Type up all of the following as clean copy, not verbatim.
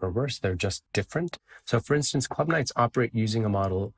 or worse. They're just different. So, for instance, club nights operate using a model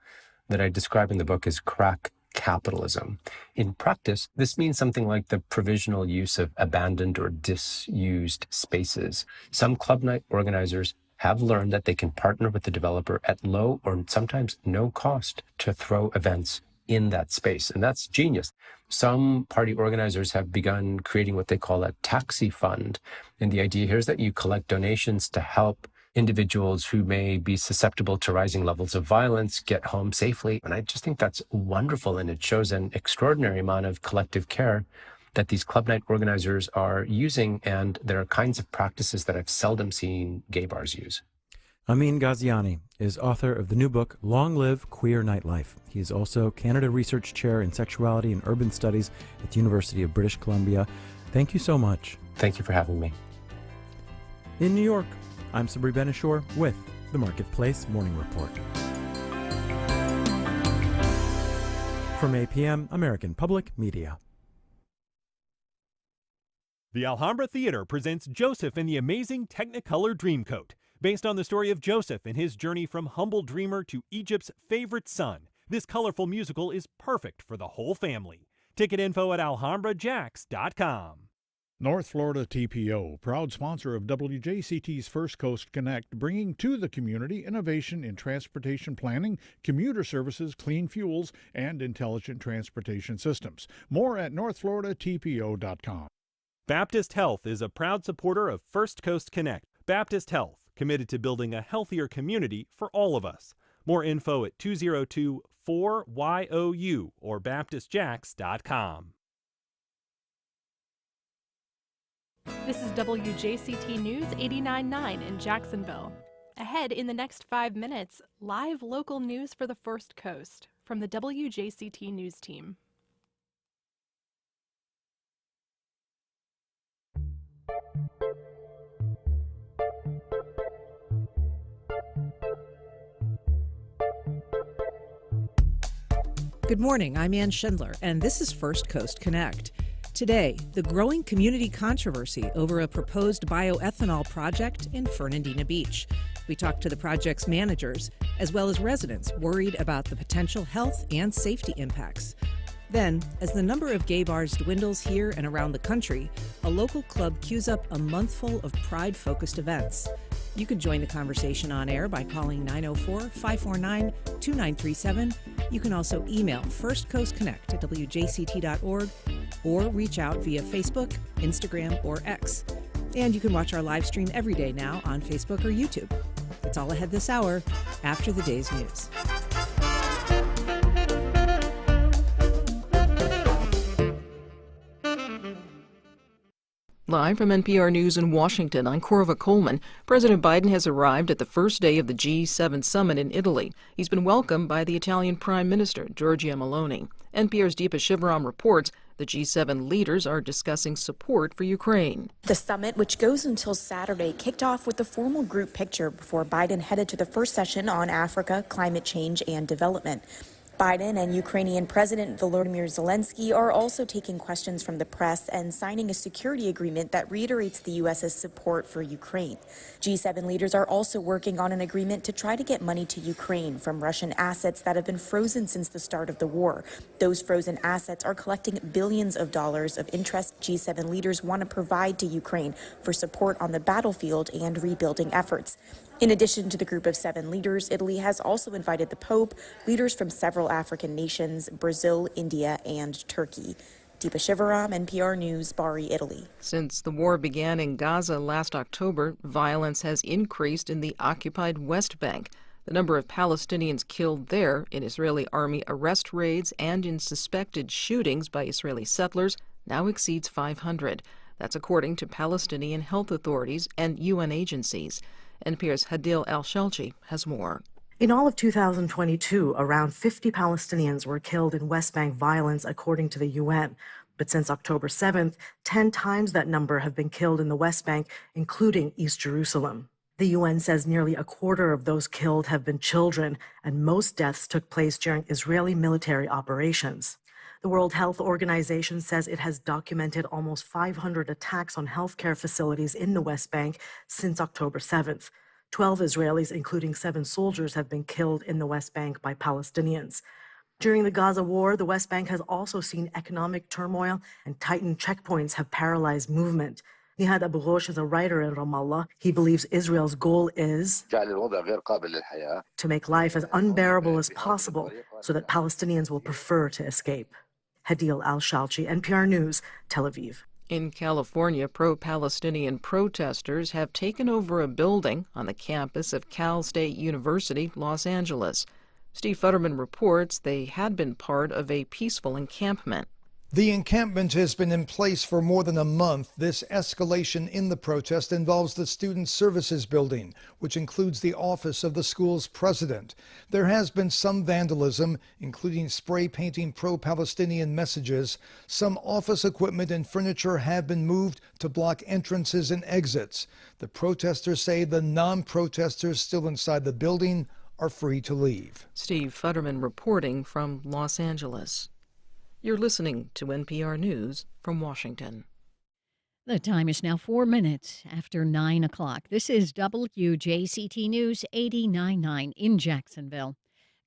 that I describe in the book as crack capitalism. In practice, this means something like the provisional use of abandoned or disused spaces. Some club night organizers have learned that they can partner with the developer at low or sometimes no cost to throw events in that space. And that's genius. Some party organizers have begun creating what they call a taxi fund. And the idea here is that you collect donations to help individuals who may be susceptible to rising levels of violence get home safely. And I just think that's wonderful. And it shows an extraordinary amount of collective care that these club night organizers are using. And there are kinds of practices that I've seldom seen gay bars use. Amin Ghaziani is author of the new book, Long Live Queer Nightlife. He is also Canada Research Chair in Sexuality and Urban Studies at the University of British Columbia. Thank you so much. Thank you for having me. In New York, I'm Sabri Benishore with the Marketplace Morning Report. From APM, American Public Media. The Alhambra Theater presents Joseph and the Amazing Technicolor Dreamcoat, based on the story of Joseph and his journey from humble dreamer to Egypt's favorite son. This colorful musical is perfect for the whole family. Ticket info at alhambrajacks.com. North Florida TPO, proud sponsor of WJCT's First Coast Connect, bringing to the community innovation in transportation planning, commuter services, clean fuels, and intelligent transportation systems. More at northfloridatpo.com. Baptist Health is a proud supporter of First Coast Connect. Baptist Health, committed to building a healthier community for all of us. More info at 202-4YOU or baptistjacks.com. This is WJCT News 89.9 in Jacksonville. Ahead in the next 5 minutes, live local news for the First Coast from the WJCT News team. Good morning, I'm Ann Schindler, and this is First Coast Connect. Today, the growing community controversy over a proposed bioethanol project in Fernandina Beach. We talked to the project's managers, as well as residents worried about the potential health and safety impacts. Then, as the number of gay bars dwindles here and around the country, a local club queues up a month full of pride-focused events. You can join the conversation on air by calling 904-549-2937. You can also email firstcoastconnect@wjct.org or reach out via Facebook, Instagram, or X. And you can watch our live stream every day now on Facebook or YouTube. That's all ahead this hour after the day's news. Live from NPR News in Washington, I'm Corva Coleman. President Biden has arrived at the first day of the G7 summit in Italy. He's been welcomed by the Italian Prime Minister, Giorgia Meloni. NPR's Deepa Shivaram reports the G7 leaders are discussing support for Ukraine. The summit, which goes until Saturday, kicked off with a formal group picture before Biden headed to the first session on Africa, climate change, and development. Biden and Ukrainian President Volodymyr Zelensky are also taking questions from the press and signing a security agreement that reiterates the U.S.'s support for Ukraine. G7 leaders are also working on an agreement to try to get money to Ukraine from Russian assets that have been frozen since the start of the war. Those frozen assets are collecting billions of dollars of interest G7 leaders want to provide to Ukraine for support on the battlefield and rebuilding efforts. In addition to the group of 7 leaders, Italy has also invited the Pope, leaders from several African nations, Brazil, India, and Turkey. Deepa Shivaram, NPR News, Bari, Italy. Since the war began in Gaza last October, violence has increased in the occupied West Bank. The number of Palestinians killed there in Israeli army arrest raids and in suspected shootings by Israeli settlers now exceeds 500. That's according to Palestinian health authorities and UN agencies. NPR's Hadil Al-Shalchi has more. In all of 2022, around 50 Palestinians were killed in West Bank violence, according to the UN. But since October 7th, 10 times that number have been killed in the West Bank, including East Jerusalem. The UN says nearly a quarter of those killed have been children, and most deaths took place during Israeli military operations. The World Health Organization says it has documented almost 500 attacks on healthcare facilities in the West Bank since October 7th. 12 Israelis, including 7 soldiers, have been killed in the West Bank by Palestinians. During the Gaza war, the West Bank has also seen economic turmoil, and tightened checkpoints have paralyzed movement. Nihad Abu Ghosh is a writer in Ramallah. He believes Israel's goal is to make life as unbearable as possible so that Palestinians will prefer to escape. Hadil Al-Shalchi, NPR News, Tel Aviv. In California, pro-Palestinian protesters have taken over a building on the campus of Cal State University, Los Angeles. Steve Futterman reports they had been part of a peaceful encampment. The encampment has been in place for more than a month. This escalation in the protest involves the Student Services Building, which includes the office of the school's president. There has been some vandalism, including spray painting pro-Palestinian messages. Some office equipment and furniture have been moved to block entrances and exits. The protesters say the non-protesters still inside the building are free to leave. Steve Futterman reporting from Los Angeles. You're listening to NPR News from Washington. The time is now 4 minutes after 9 o'clock. This is WJCT News 89.9 in Jacksonville.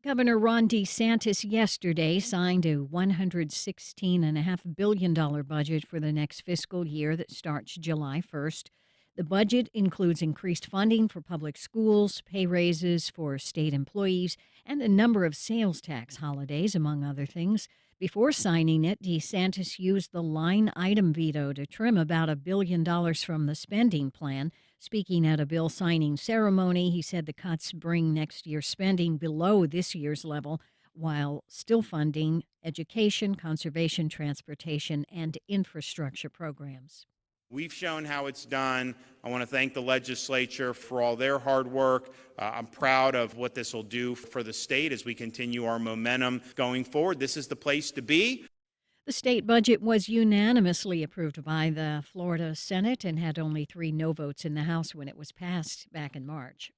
Governor Ron DeSantis yesterday signed a $116.5 billion budget for the next fiscal year that starts July 1st. The budget includes increased funding for public schools, pay raises for state employees, and a number of sales tax holidays, among other things. Before signing it, DeSantis used the line item veto to trim about $1 billion from the spending plan. Speaking at a bill signing ceremony, he said the cuts bring next year's spending below this year's level, while still funding education, conservation, transportation, and infrastructure programs. We've shown how it's done. I want to thank the legislature for all their hard work. I'm proud of what this will do for the state as we continue our momentum going forward. This is the place to be. The state budget was unanimously approved by the Florida Senate and had only 3 no votes in the House when it was passed back in March.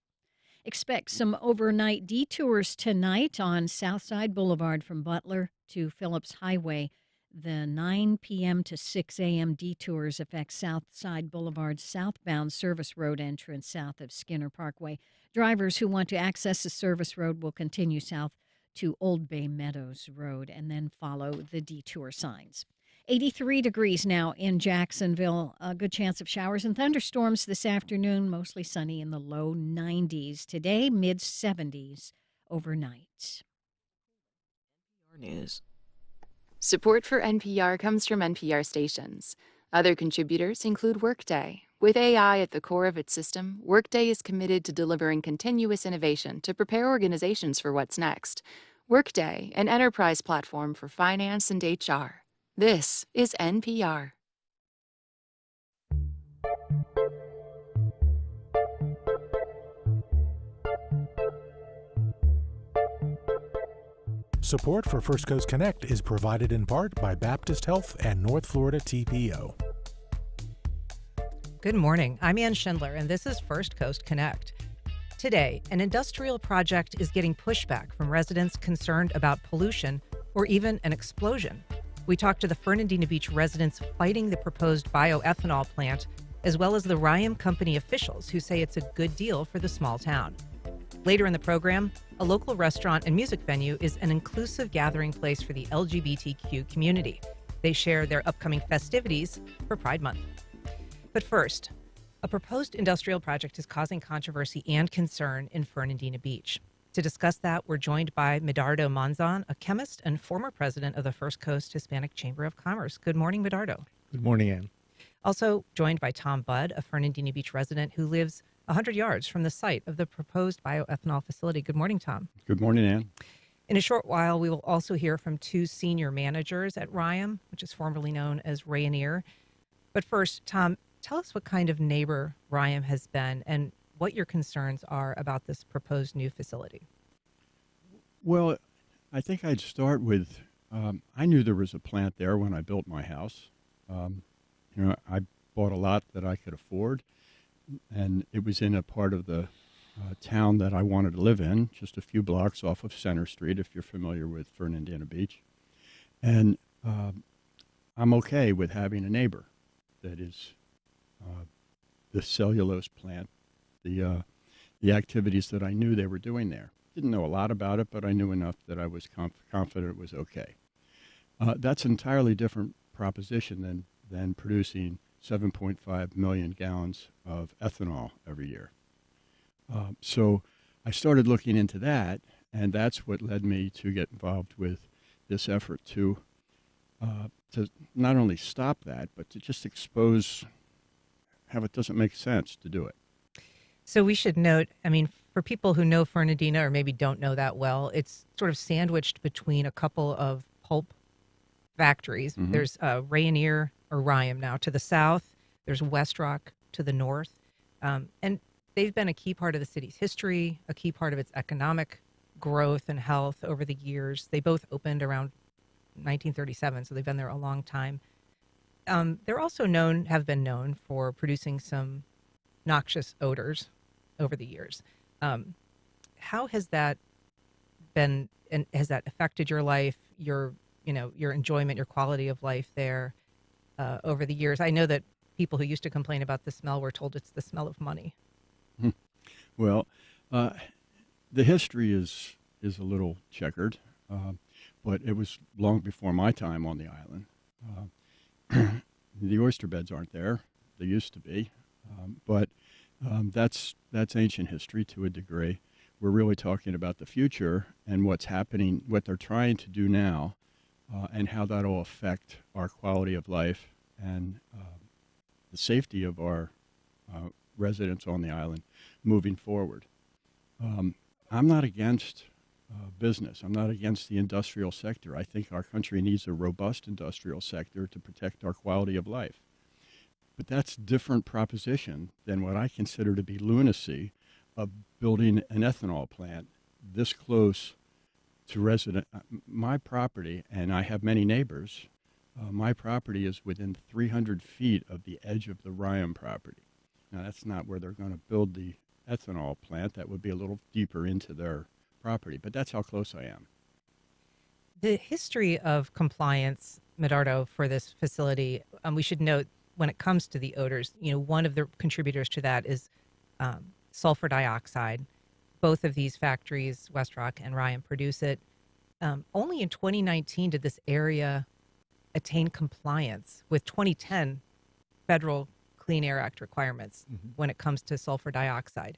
Expect some overnight detours tonight on Southside Boulevard from Butler to Phillips Highway. The 9 p.m. to 6 a.m. detours affect Southside Boulevard's southbound service road entrance south of Skinner Parkway. Drivers who want to access the service road will continue south to Old Bay Meadows Road and then follow the detour signs. 83 degrees now in Jacksonville. A good chance of showers and thunderstorms this afternoon, mostly sunny in the low 90s. Today, mid-70s overnight. News. Support for NPR comes from NPR stations. Other contributors include Workday. With AI at the core of its system, Workday is committed to delivering continuous innovation to prepare organizations for what's next. Workday, an enterprise platform for finance and HR. This is NPR. Support for First Coast Connect is provided in part by Baptist Health and North Florida TPO. Good morning. I'm Ann Schindler, and this is First Coast Connect. Today, an industrial project is getting pushback from residents concerned about pollution or even an explosion. We talked to the Fernandina Beach residents fighting the proposed bioethanol plant, as well as the Ryam Company officials who say it's a good deal for the small town. Later in the program, a local restaurant and music venue is an inclusive gathering place for the LGBTQ community. They share their upcoming festivities for Pride Month. But first, a proposed industrial project is causing controversy and concern in Fernandina Beach. To discuss that, we're joined by Medardo Monzon, a chemist and former president of the First Coast Hispanic Chamber of Commerce. Good morning, Medardo. Good morning, Ann. Also joined by Tom Budd, a Fernandina Beach resident who lives 100 yards from the site of the proposed bioethanol facility. Good morning, Tom. Good morning, Ann. In a short while, we will also hear from 2 senior managers at Ryam, which is formerly known as Rayonier. But first, Tom, tell us what kind of neighbor Ryam has been and what your concerns are about this proposed new facility. Well, I think I'd start with, I knew there was a plant there when I built my house. I bought a lot that I could afford, and it was in a part of the town that I wanted to live in, just a few blocks off of Center Street, if you're familiar with Fernandina Beach. And I'm okay with having a neighbor that is the cellulose plant. the activities that I knew they were doing there. Didn't know a lot about it, but I knew enough that I was confident it was okay. That's an entirely different proposition than producing 7.5 million gallons of ethanol every year. So I started looking into that, and that's what led me to get involved with this effort to not only stop that, but to just expose how it doesn't make sense to do it. So we should note, I mean, for people who know Fernandina or maybe don't know that well, it's sort of sandwiched between a couple of pulp factories. Mhm. There's Rayonier or Ryam now to the south. There's West Rock to the north. And they've been a key part of the city's history, a key part of its economic growth and health over the years. They both opened around 1937, so they've been there a long time. They're also have been known for producing some noxious odors over the years. How has that been, and has that affected your life, your enjoyment, your quality of life there over the years? I know that people who used to complain about the smell were told it's the smell of money. Well, the history is a little checkered, but it was long before my time on the island. The oyster beds aren't there; they used to be, but that's ancient history to a degree. We're really talking about the future and what's happening, what they're trying to do now, and how that'll affect our quality of life and the safety of our residents on the island moving forward. I'm not against business. I'm not against the industrial sector. I think our country needs a robust industrial sector to protect our quality of life. But that's a different proposition than what I consider to be lunacy of building an ethanol plant this close to my property, and I have many neighbors. My property is within 300 feet of the edge of the Ryam property. Now, that's not where they're going to build the ethanol plant. That would be a little deeper into their property, but that's how close I am. The history of compliance, Medardo, for this facility, we should note when it comes to the odors, one of the contributors to that is sulfur dioxide. Both of these factories, West Rock and Ryan, produce it. Only in 2019 did this area attain compliance with 2010 federal Clean Air Act requirements when it comes to sulfur dioxide.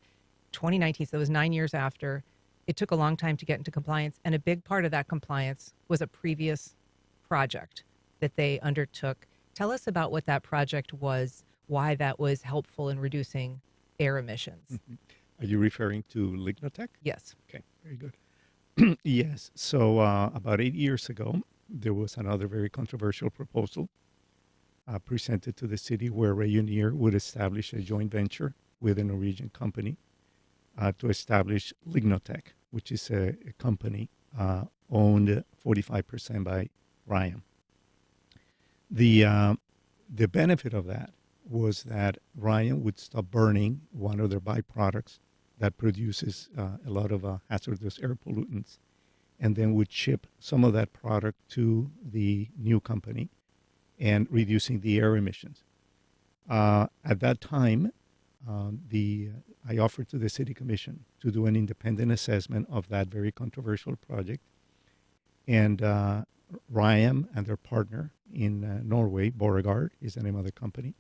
2019, so it was 9 years after. It took a long time to get into compliance, and a big part of that compliance was a previous project that they undertook. Tell us about what that project was, why that was helpful in reducing air emissions. Are you referring to Lignotech? Yes. Okay, very good. Yes. So about 8 years ago, there was another very controversial proposal presented to the city where Rayonier would establish a joint venture with a Norwegian company to establish Lignotech, which is a company owned 45% by Ryan. The benefit of that was that Ryan would stop burning one of their byproducts that produces a lot of hazardous air pollutants, and then would ship some of that product to the new company and reducing the air emissions. At that time, I offered to the City Commission to do an independent assessment of that very controversial project. And Ryam and their partner in Norway, Borregaard is the name of the company,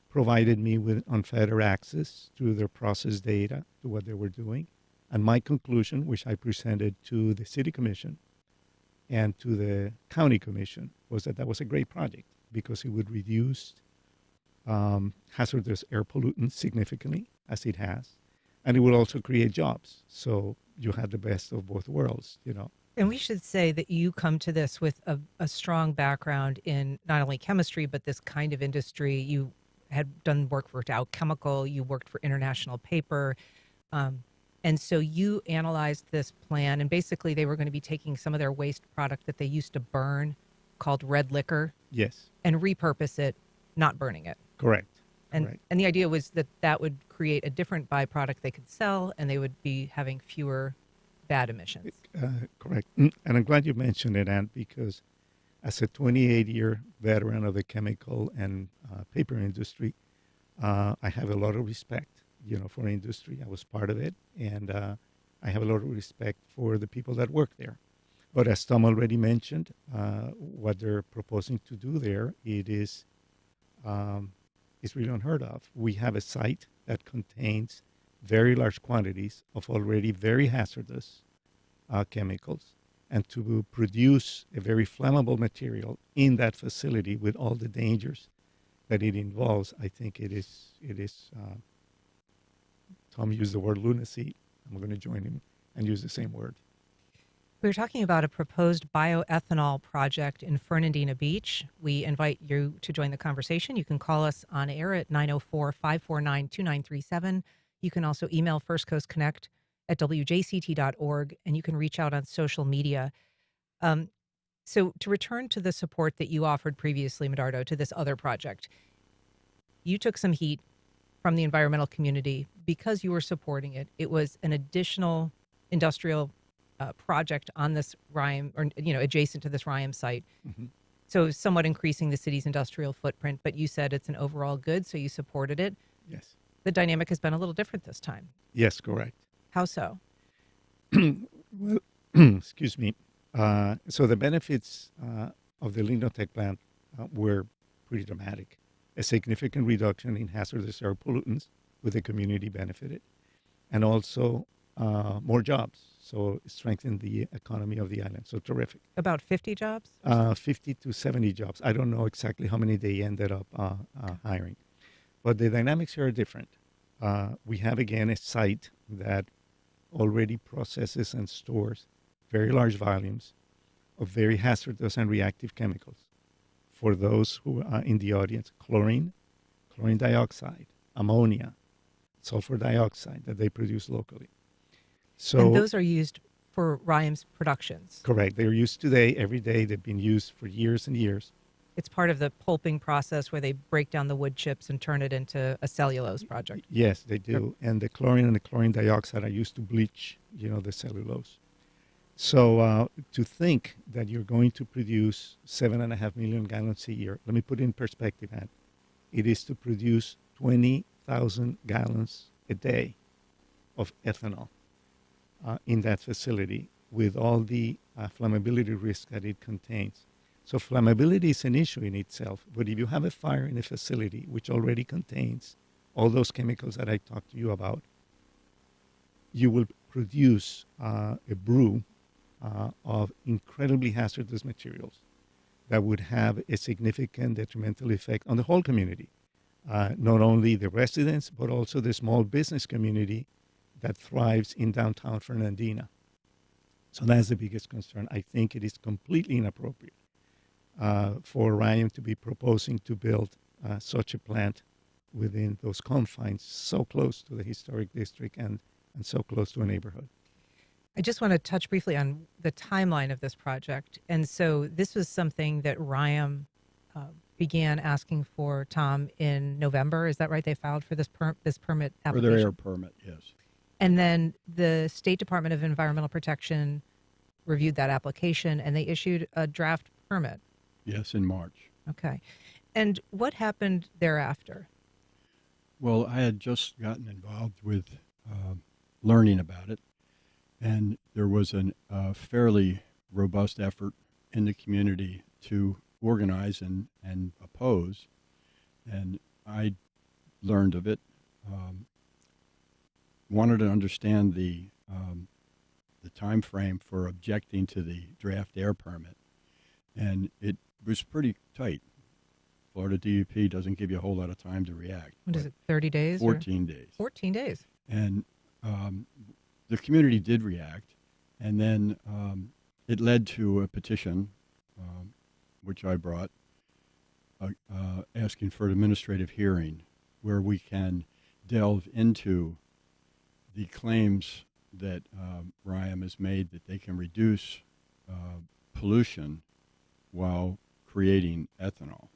provided me with unfettered access to their process data, to what they were doing. And my conclusion, which I presented to the City Commission and to the County Commission, was that was a great project because it would reduce hazardous air pollutants significantly, as it has, and it would also create jobs. So you had the best of both worlds, And we should say that you come to this with a strong background in not only chemistry, but this kind of industry. You had done work for Dow Chemical, you worked for International Paper. And so you analyzed this plan, and basically they were going to be taking some of their waste product that they used to burn, called red liquor, yes, and repurpose it, not burning it. Correct. And Correct. and the idea was that would create a different byproduct they could sell, and they would be having fewer bad emissions. Correct. And I'm glad you mentioned it, Ann, because as a 28-year veteran of the chemical and paper industry, I have a lot of respect for industry. I was part of it, and I have a lot of respect for the people that work there. But as Tom already mentioned, what they're proposing to do there, is really unheard of. We have a site that contains very large quantities of already very hazardous chemicals, and to produce a very flammable material in that facility with all the dangers that it involves, I think it is. Tom used the word lunacy. I'm going to join him and use the same word. We're talking about a proposed bioethanol project in Fernandina Beach. We invite you to join the conversation. You can call us on air at 904-549-2937. You can also email First Coast Connect at WJCT.org, and you can reach out on social media. So to return to the support that you offered previously, Medardo, to this other project, you took some heat from the environmental community because you were supporting it. It was an additional industrial project on this RYAM, or adjacent to this RYAM site. Mm-hmm. So somewhat increasing the city's industrial footprint, but you said it's an overall good, so you supported it. Yes. The dynamic has been a little different this time. Yes, correct. How so? Well, excuse me. So the benefits of the Lignotech plant were pretty dramatic. A significant reduction in hazardous air pollutants with the community benefited, and also more jobs. So it strengthened the economy of the island. So terrific. About 50 jobs? 50 to 70 jobs. I don't know exactly how many they ended up hiring. But the dynamics here are different. We have, again, a site that already processes and stores very large volumes of very hazardous and reactive chemicals. For those who are in the audience, chlorine dioxide, ammonia, sulfur dioxide that they produce locally. So, and those are used for RYAM's productions. Correct. They're used today, every day. They've been used for years and years. It's part of the pulping process where they break down the wood chips and turn it into a cellulose project. Yes, they do. And the chlorine and the chlorine dioxide are used to bleach, the cellulose. So to think that you're going to produce 7.5 million gallons a year, let me put it in perspective, Ann. It is to produce 20,000 gallons a day of ethanol in that facility with all the flammability risk that it contains. So flammability is an issue in itself, but if you have a fire in a facility which already contains all those chemicals that I talked to you about, you will produce a brew of incredibly hazardous materials that would have a significant detrimental effect on the whole community, not only the residents, but also the small business community that thrives in downtown Fernandina. So that's the biggest concern. I think it is completely inappropriate for RYAM to be proposing to build such a plant within those confines, so close to the historic district and so close to a neighborhood. I just want to touch briefly on the timeline of this project. And so this was something that RYAM began asking for, Tom, in November. Is that right? They filed for this permit application? For their air permit, yes. And then the State Department of Environmental Protection reviewed that application, and they issued a draft permit. Yes, in March. Okay. And what happened thereafter? Well, I had just gotten involved with learning about it, and there was a fairly robust effort in the community to organize and oppose, and I learned of it. Wanted to understand the time frame for objecting to the draft air permit, and it was pretty tight. Florida DEP doesn't give you a whole lot of time to react. What is it, 30 days? 14 days. 14 days. And the community did react, and then it led to a petition, which I brought, asking for an administrative hearing where we can delve into the claims that RYAM has made that they can reduce pollution while creating ethanol.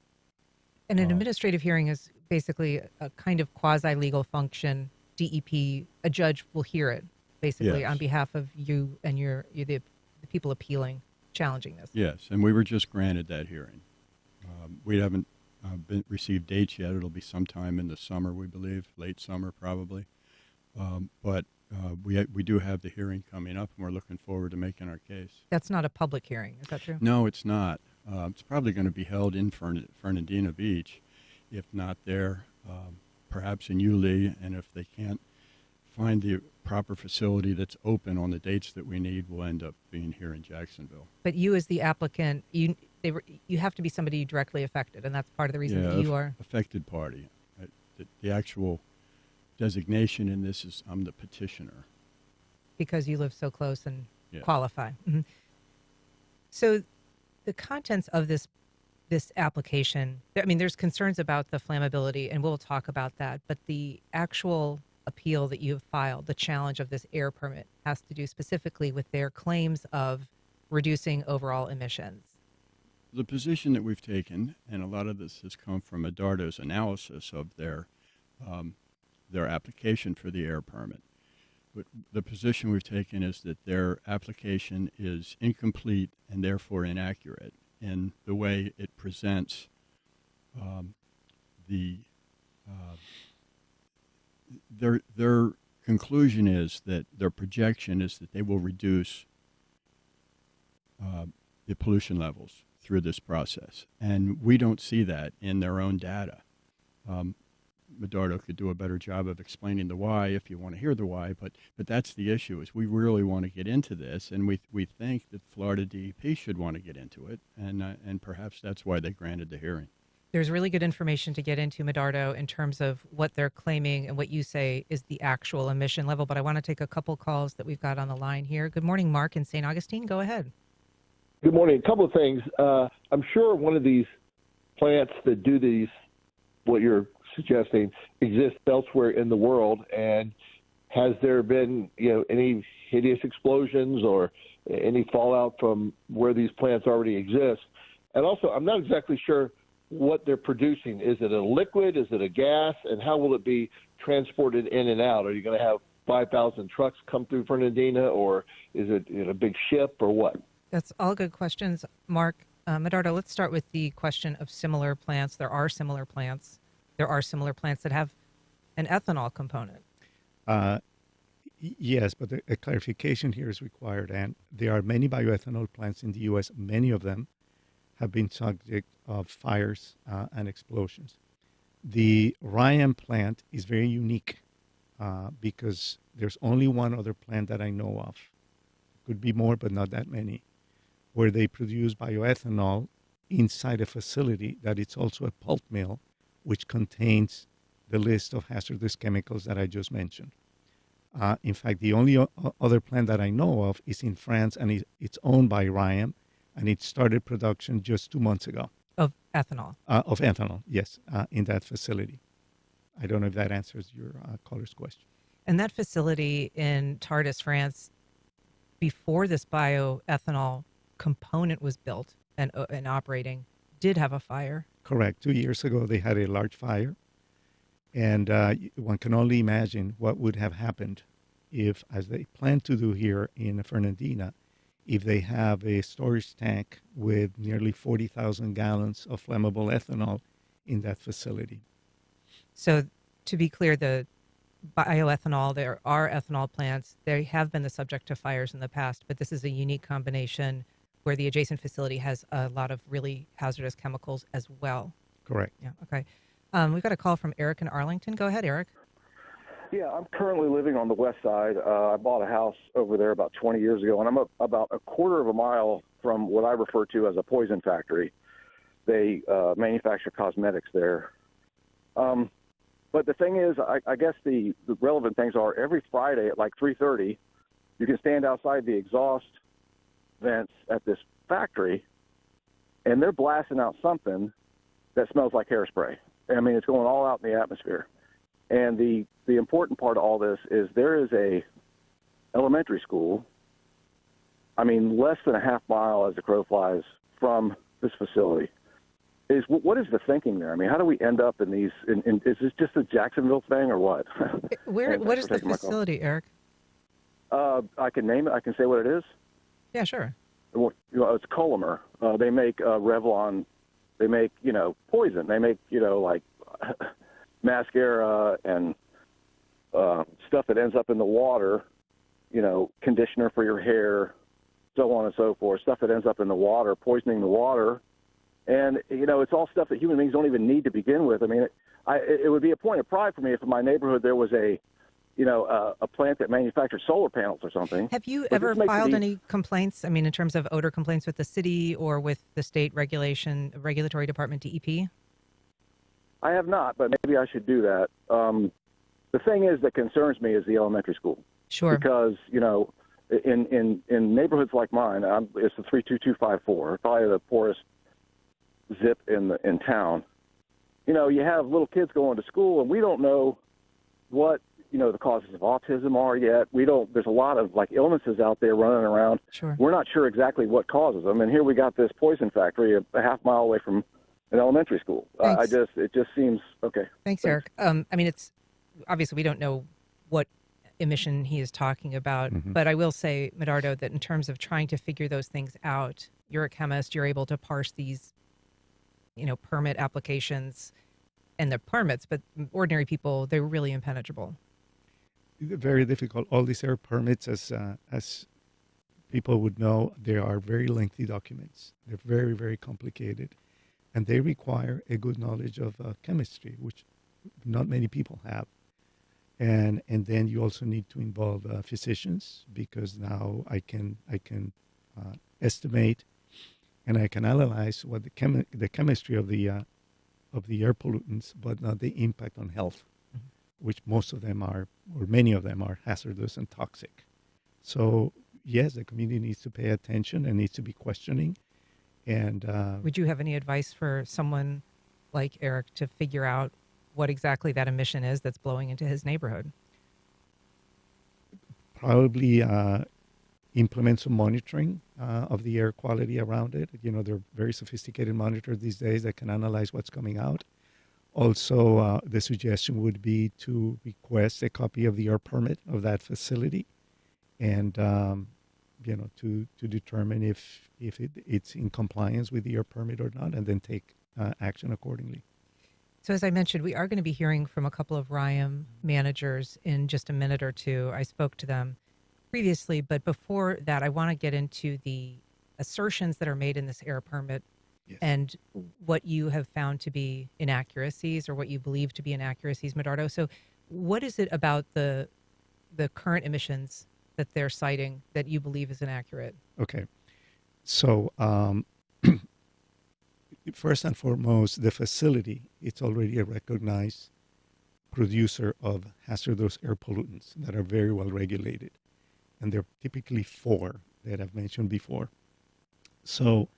And an administrative hearing is basically a kind of quasi-legal function. DEP, a judge will hear it, basically, Yes. on behalf of you and the people appealing, challenging this. Yes, and we were just granted that hearing. We haven't received dates yet. It'll be sometime in the summer, we believe, late summer probably. But we do have the hearing coming up, and we're looking forward to making our case. That's not a public hearing, is that true? No, it's not. It's probably going to be held in Fernandina Beach, if not there, perhaps in Yulee, and if they can't find the proper facility that's open on the dates that we need, we'll end up being here in Jacksonville. But you as the applicant, you have to be somebody directly affected, and that's part of the reason that you are... affected party. The actual designation in this is I'm the petitioner. Because you live so close and Yeah. qualify. Mm-hmm. So the contents of this application, I mean, there's concerns about the flammability, and we'll talk about that, but the actual appeal that you've filed, the challenge of this air permit, has to do specifically with their claims of reducing overall emissions. The position that we've taken, and a lot of this has come from Medardo's analysis of their application for the air permit. But the position we've taken is that their application is incomplete and therefore inaccurate in the way it presents their conclusion is that their projection is that they will reduce the pollution levels through this process. And we don't see that in their own data. Medardo could do a better job of explaining the why if you want to hear the why, but that's the issue, is we really want to get into this, and we think that Florida DEP should want to get into it, and perhaps that's why they granted the hearing. There's really good information to get into, Medardo, in terms of what they're claiming and what you say is the actual emission level, but I want to take a couple calls that we've got on the line here. Good morning, Mark in St. Augustine. Go ahead. Good morning. A couple of things. I'm sure one of these plants that do these, what you're suggesting, exists elsewhere in the world, and has there been, any hideous explosions or any fallout from where these plants already exist? And also, I'm not exactly sure what they're producing. Is it a liquid? Is it a gas? And how will it be transported in and out? Are you going to have 5,000 trucks come through Fernandina, or is it in a big ship, or what? That's all good questions, Mark. Medardo, let's start with the question of similar plants. There are similar plants. There are similar plants that have an ethanol component. Yes, but a clarification here is required. And there are many bioethanol plants in the U.S. Many of them have been subject of fires and explosions. The RYAM plant is very unique because there's only one other plant that I know of. Could be more, but not that many, where they produce bioethanol inside a facility that it's also a pulp mill, which contains the list of hazardous chemicals that I just mentioned. In fact, the only other plant that I know of is in France, and it's owned by RYAM, and it started production just 2 months ago. Of ethanol? Of ethanol, yes, in that facility. I don't know if that answers your caller's question. And that facility in Tardis, France, before this bioethanol component was built and operating, did have a fire. Correct. 2 years ago, they had a large fire. And one can only imagine what would have happened if, as they plan to do here in Fernandina, if they have a storage tank with nearly 40,000 gallons of flammable ethanol in that facility. So to be clear, the bioethanol, there are ethanol plants. They have been the subject of fires in the past, but this is a unique combination where the adjacent facility has a lot of really hazardous chemicals as well. Correct. Yeah. Okay. We've got a call from Eric in Arlington. Go ahead, Eric. Yeah, I'm currently living on the west side. I bought a house over there about 20 years ago, and I'm about a quarter of a mile from what I refer to as a poison factory. They manufacture cosmetics there. But the thing is, I guess the relevant things are every Friday at like 3:30, you can stand outside the exhaust vents at this factory, and they're blasting out something that smells like hairspray. I mean, it's going all out in the atmosphere. And the important part of all this is there is a elementary school, I mean, less than a half mile as the crow flies from this facility. What is the thinking there? I mean, how do we end up in these, is this just a Jacksonville thing or what? What is the facility, Eric? I can name it. I can say what it is. Yeah, sure. Well, it's Collamer. They make Revlon They make, poison. They make, like mascara and stuff that ends up in the water, conditioner for your hair, so on and so forth, stuff that ends up in the water, poisoning the water. And, it's all stuff that human beings don't even need to begin with. I mean, it would be a point of pride for me if in my neighborhood there was a plant that manufactured solar panels or something. Have you But ever this makes it filed easy. any complaints? I mean, in terms of odor complaints with the city or with the state regulatory department, DEP? I have not, but maybe I should do that. The thing that concerns me is the elementary school. Sure. Because, in neighborhoods like mine, it's the 32254, probably the poorest zip in town. You have little kids going to school, and we don't know what, the causes of autism are yet. There's a lot of, illnesses out there running around. Sure. We're not sure exactly what causes them. And here we got this poison factory a half mile away from an elementary school. It just seems, okay. Thanks, Eric. I mean, it's obviously we don't know what emission he is talking about, but I will say, Medardo, that in terms of trying to figure those things out, you're a chemist, you're able to parse these, permit applications and the permits, but ordinary people, they're really impenetrable. Very difficult. All these air permits, as people would know, they are very lengthy documents. They're very, very complicated, and they require a good knowledge of chemistry, which not many people have. And then you also need to involve physicians, because now I can estimate and I can analyze what the chemistry of the air pollutants, but not the impact on health, which most of them are, or many of them are hazardous and toxic. So yes, the community needs to pay attention and needs to be questioning. And would you have any advice for someone like Eric to figure out what exactly that emission is that's blowing into his neighborhood? Probably implement some monitoring of the air quality around it. There are very sophisticated monitors these days that can analyze what's coming out. Also, the suggestion would be to request a copy of the air permit of that facility, and to determine if it's in compliance with the air permit or not, and then take action accordingly. So as I mentioned, we are going to be hearing from a couple of RYAM managers in just a minute or two. I spoke to them previously, but before that, I want to get into the assertions that are made in this air permit. Yes. And what you have found to be inaccuracies, or what you believe to be inaccuracies, Medardo. So what is it about the current emissions that they're citing that you believe is inaccurate? Okay. So first and foremost, the facility, it's already a recognized producer of hazardous air pollutants that are very well regulated. And there are typically 4 that I've mentioned before. So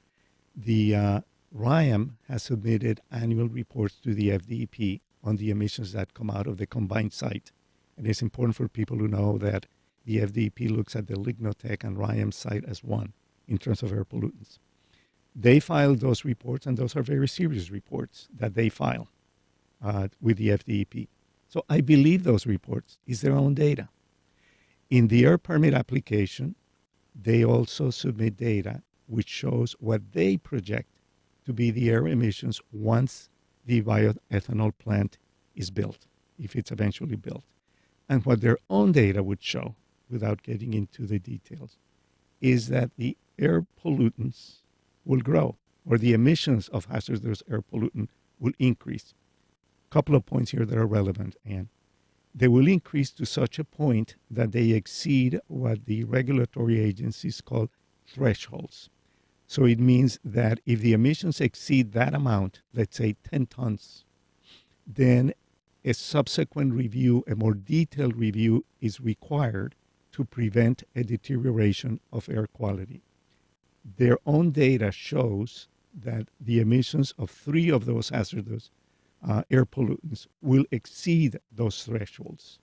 the RYAM has submitted annual reports to the FDEP on the emissions that come out of the combined site. And it's important for people to know that the FDEP looks at the Lignotech and RYAM site as one in terms of air pollutants. They filed those reports, and those are very serious reports that they file with the FDEP. So I believe those reports is their own data. In the air permit application, they also submit data which shows what they project to be the air emissions once the bioethanol plant is built, if it's eventually built. And what their own data would show, without getting into the details, is that the air pollutants will grow, or the emissions of hazardous air pollutant will increase. A couple of points here that are relevant, Anne. They will increase to such a point that they exceed what the regulatory agencies call thresholds. So it means that if the emissions exceed that amount, let's say 10 tons, then a subsequent review, a more detailed review, is required to prevent a deterioration of air quality. Their own data shows that the emissions of 3 of those hazardous air pollutants will exceed those thresholds,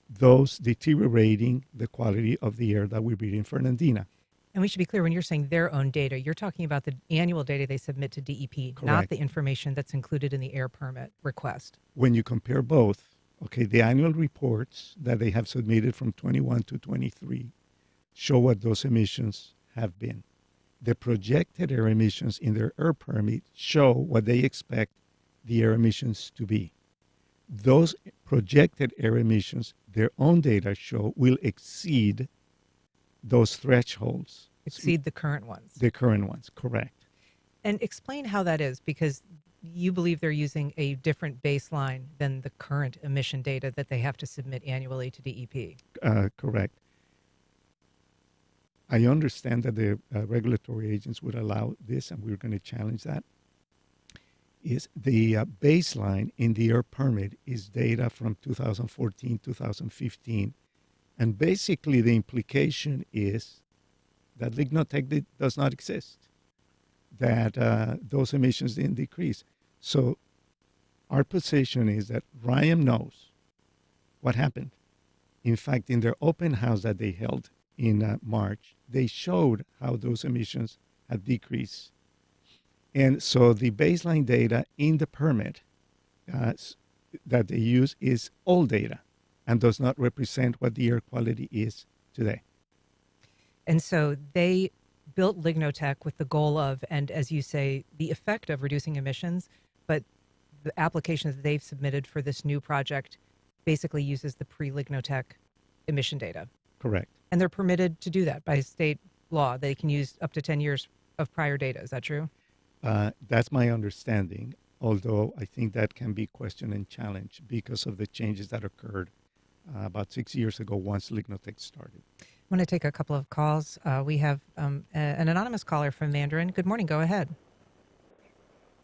those deteriorating the quality of the air that we breathe in Fernandina. And we should be clear, when you're saying their own data, you're talking about the annual data they submit to DEP, Correct. Not the information that's included in the air permit request. When you compare both, okay, the annual reports that they have submitted from 21 to 23 show what those emissions have been. the projected air emissions in their air permit show what they expect the air emissions to be. Those projected air emissions, their own data show, will exceed those thresholds. Exceed the current ones. The current ones, correct. And explain how that is, because you believe they're using a different baseline than the current emission data that they have to submit annually to DEP. Correct. I understand that the regulatory agents would allow this, and we're going to challenge that. Is the baseline in the air permit is data from 2014, 2015. And basically the implication is that Lignotech does not exist, that those emissions didn't decrease. So our position is that RYAM knows what happened. In fact, in their open house that they held in March, they showed how those emissions had decreased. And so the baseline data in the permit that they use is old data and does not represent what the air quality is today. And so they built Lignotech with the goal of, and as you say, the effect of reducing emissions, but the applications that they've submitted for this new project basically uses the pre-Lignotech emission data. Correct. And they're permitted to do that by state law. They can use up to 10 years of prior data. Is that true? That's my understanding, although I think that can be questioned and challenged because of the changes that occurred about 6 years ago once Lignotech started. I'm going to take a couple of calls. We have an anonymous caller from Mandarin. Good morning. Go ahead.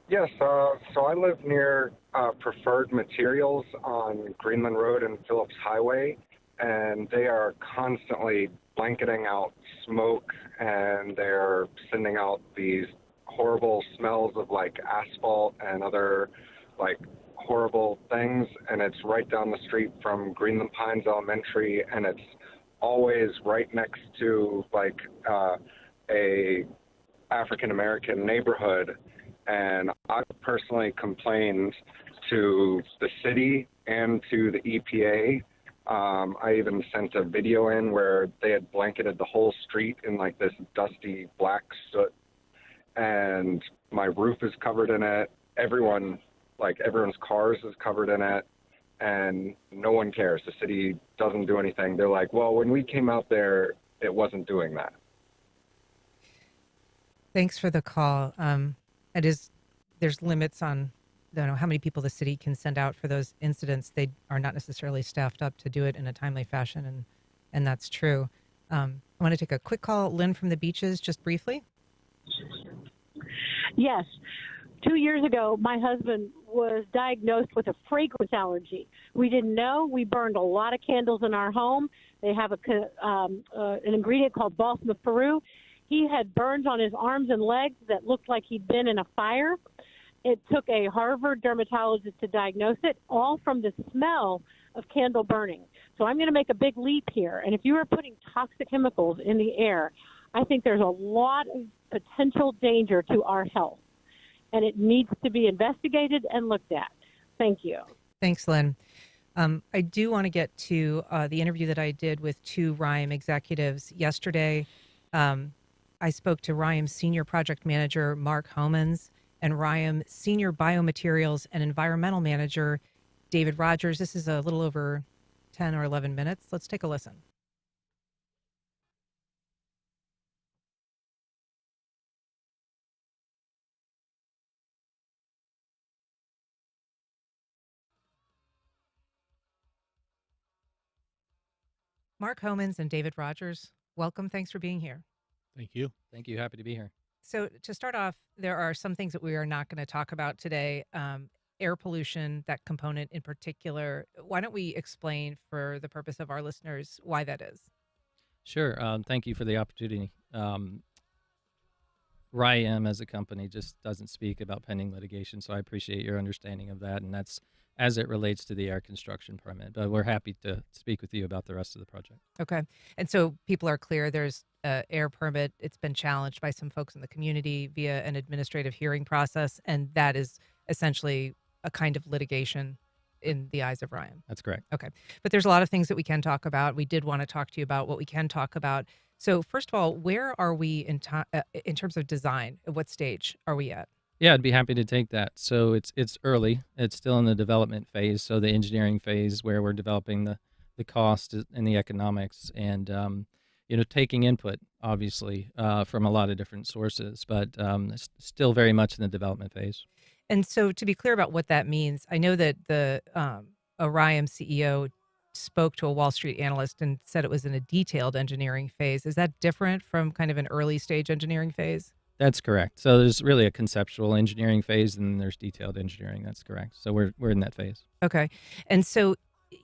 Yes, so I live near Preferred Materials on Greenland Road and Phillips Highway, and they are constantly blanketing out smoke, and they're sending out these horrible smells of like asphalt and other like horrible things, and it's right down the street from Greenland Pines Elementary, and it's always right next to like a African American neighborhood. And I personally complained to the city and to the EPA. I even sent a video in where they had blanketed the whole street in like this dusty black soot, and my roof is covered in it. Everyone's cars is covered in it, and no one cares. The city doesn't do anything. They're like, well, when we came out there, it wasn't doing that. Thanks for the call. There's limits on how many people the city can send out for those incidents. They are not necessarily staffed up to do it in a timely fashion, and that's true. I want to take a quick call. Lynn from the Beaches, just briefly. Yes. 2 years ago, my husband was diagnosed with a fragrance allergy. We didn't know. We burned a lot of candles in our home. They have an ingredient called balsam of Peru. He had burns on his arms and legs that looked like he'd been in a fire. It took a Harvard dermatologist to diagnose it, all from the smell of candle burning. So I'm going to make a big leap here. And if you are putting toxic chemicals in the air, I think there's a lot of potential danger to our health. And it needs to be investigated and looked at. Thank you. Thanks, Lynn. I do want to get to the interview that I did with two RYAM executives yesterday. I spoke to RYAM Senior Project Manager Mark Homans and RYAM Senior Biomaterials and Environmental Manager David Rogers. This is a little over 10 or 11 minutes. Let's take a listen. Mark Homans and David Rogers, welcome. Thanks for being here. Thank you. Thank you. Happy to be here. So to start off, there are some things that we are not going to talk about today. Air pollution, that component in particular. Why don't we explain for the purpose of our listeners why that is? Sure. Thank you for the opportunity. RYAM as a company just doesn't speak about pending litigation, so I appreciate your understanding of that, and that's as it relates to the air construction permit. But we're happy to speak with you about the rest of the project. Okay. And so people are clear, there's an air permit. It's been challenged by some folks in the community via an administrative hearing process, and that is essentially a kind of litigation in the eyes of RYAM. That's correct. Okay. But there's a lot of things that we can talk about. We did want to talk to you about what we can talk about. So first of all, where are we in terms of design? At what stage are we at? Yeah, I'd be happy to take that. So it's early. It's still in the development phase, so the engineering phase where we're developing the cost and the economics, and taking input obviously from a lot of different sources, but it's still very much in the development phase. And so to be clear about what that means, I know that the Orion CEO spoke to a Wall Street analyst and said it was in a detailed engineering phase. Is that different from kind of an early stage engineering phase? That's correct. So there's really a conceptual engineering phase, and then there's detailed engineering. That's correct. So we're in that phase. Okay. And so